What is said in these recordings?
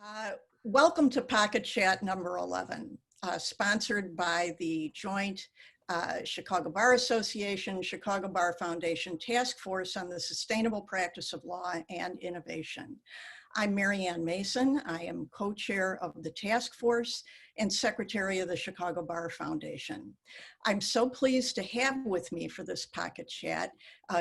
Uh, Welcome to Pocket Chat number 11, sponsored by the joint Chicago Bar Association, Chicago Bar Foundation Task Force on the Sustainable Practice of Law and Innovation. I'm Mary Ann Mason. I am co-chair of the task force and secretary of the Chicago Bar Foundation. I'm so pleased to have with me for this pocket chat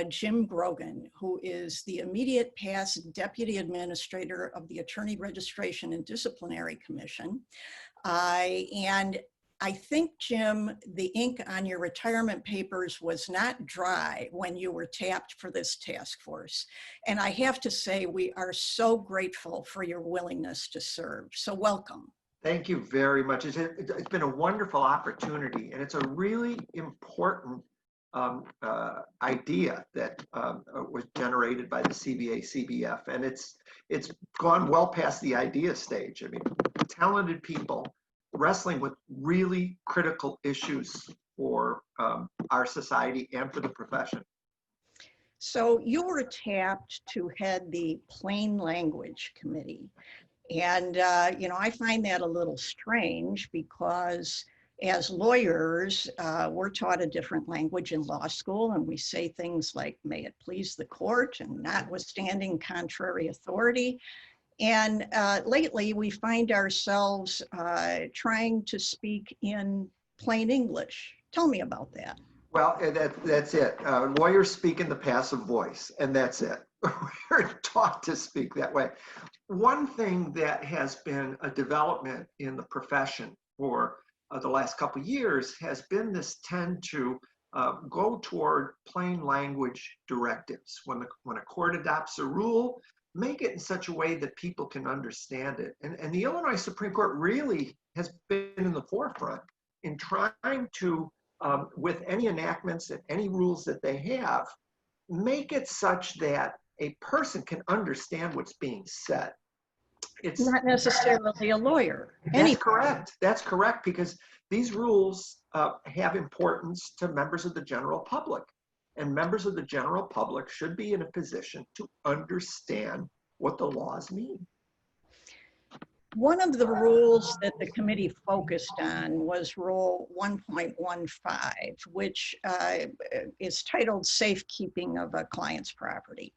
Jim Grogan, who is the immediate past deputy administrator of the Attorney Registration and Disciplinary Commission. And I think, Jim, the ink on your retirement papers was not dry when you were tapped for this task force. And I have to say, we are so grateful for your willingness to serve. So welcome. Thank you very much. It's been a wonderful opportunity, and it's a really important idea that was generated by the CBA-CBF, and it's gone well past the idea stage. I mean, talented people wrestling with really critical issues for our society and for the profession. So you were tapped to head the Plain Language Committee. And, you know, I find that a little strange because as lawyers, we're taught a different language in law school, and we say things like, may it please the court, and notwithstanding contrary authority. And lately, we find ourselves trying to speak in plain English. Tell me about that. Well, that's it. Lawyers speak in the passive voice, and that's it. We're taught to speak that way. One thing that has been a development in the profession for the last couple of years has been this tend to go toward plain language directives. When a court adopts a rule, make it in such a way that people can understand it. And the Illinois Supreme Court really has been in the forefront in trying to, with any enactments and any rules that they have, make it such that a person can understand what's being said. It's not necessarily a lawyer. That's correct. That's correct, because these rules have importance to members of the general public. And members of the general public should be in a position to understand what the laws mean. One of the rules that the committee focused on was Rule 1.15, which is titled Safekeeping of a Client's Property.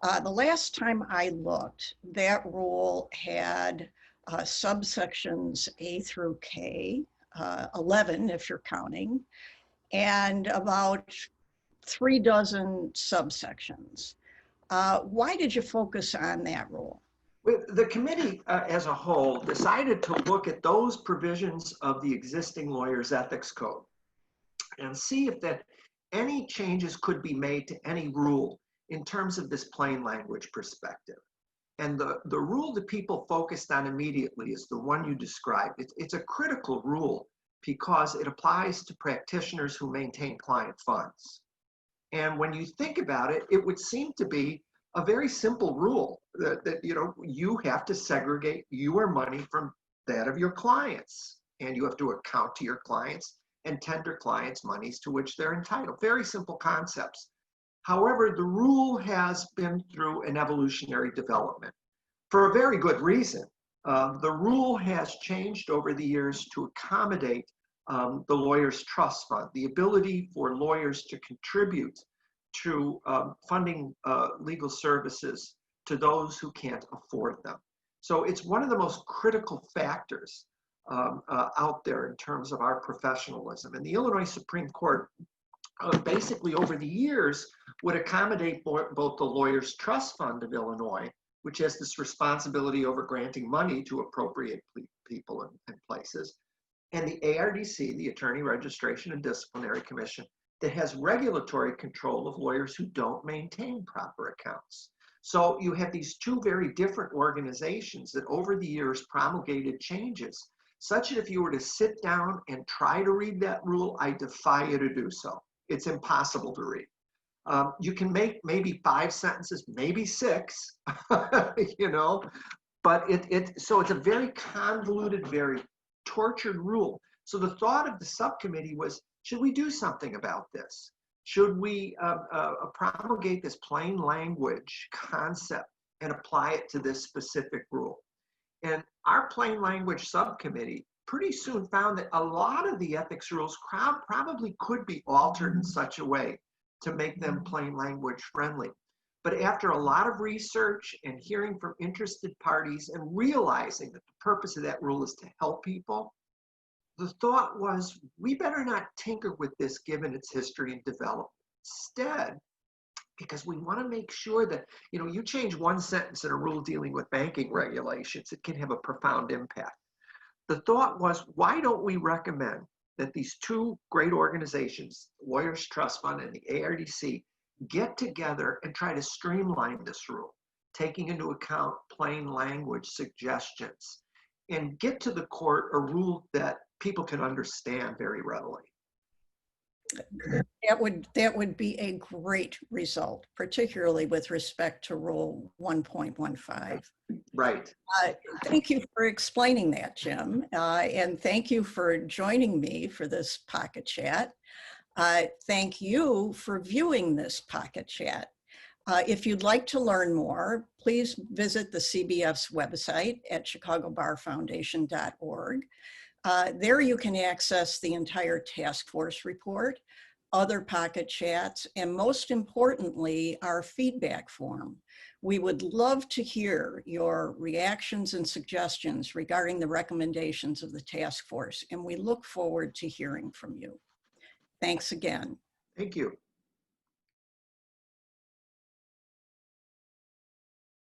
The last time I looked, that rule had subsections A through K, 11 if you're counting, and about 3 dozen subsections. Why did you focus on that rule? The committee as a whole decided to look at those provisions of the existing lawyers' ethics code and see if that any changes could be made to any rule in terms of this plain language perspective. And the rule that people focused on immediately is the one you described. It's a critical rule because it applies to practitioners who maintain client funds. And when you think about it, it would seem to be a very simple rule that you know, you have to segregate your money from that of your clients, and you have to account to your clients and tender clients monies to which they're entitled. Very simple concepts. However, the rule has been through an evolutionary development for a very good reason. The rule has changed over the years to accommodate the lawyer's trust fund, the ability for lawyers to contribute to funding legal services to those who can't afford them. So it's one of the most critical factors out there in terms of our professionalism. And the Illinois Supreme Court basically over the years would accommodate both the Lawyers Trust Fund of Illinois, which has this responsibility over granting money to appropriate people and places, and the ARDC, the Attorney Registration and Disciplinary Commission, that has regulatory control of lawyers who don't maintain proper accounts. So you have these two very different organizations that over the years promulgated changes, such that if you were to sit down and try to read that rule, I defy you to do so. It's impossible to read. You can make maybe 5 sentences, maybe 6, you know, but so it's a very convoluted, very tortured rule. So the thought of the subcommittee was, should we do something about this? Should we promulgate this plain language concept and apply it to this specific rule? And our plain language subcommittee pretty soon found that a lot of the ethics rules probably could be altered in such a way to make them plain language friendly. But after a lot of research and hearing from interested parties and realizing that the purpose of that rule is to help people, the thought was, we better not tinker with this given its history and development. Instead, because we want to make sure that, you change one sentence in a rule dealing with banking regulations, it can have a profound impact. The thought was, why don't we recommend that these two great organizations, Lawyers Trust Fund and the ARDC, get together and try to streamline this rule, taking into account plain language suggestions, and get to the court a rule that people can understand very readily. That would be a great result, particularly with respect to Rule 1.15. Right. Thank you for explaining that, Jim, and thank you for joining me for this Pocket Chat. Thank you for viewing this Pocket Chat. If you'd like to learn more, please visit the CBF's website at chicagobarfoundation.org. There you can access the entire task force report, other Pocket Chats, and most importantly, our feedback form. We would love to hear your reactions and suggestions regarding the recommendations of the task force, and we look forward to hearing from you. Thanks again. Thank you.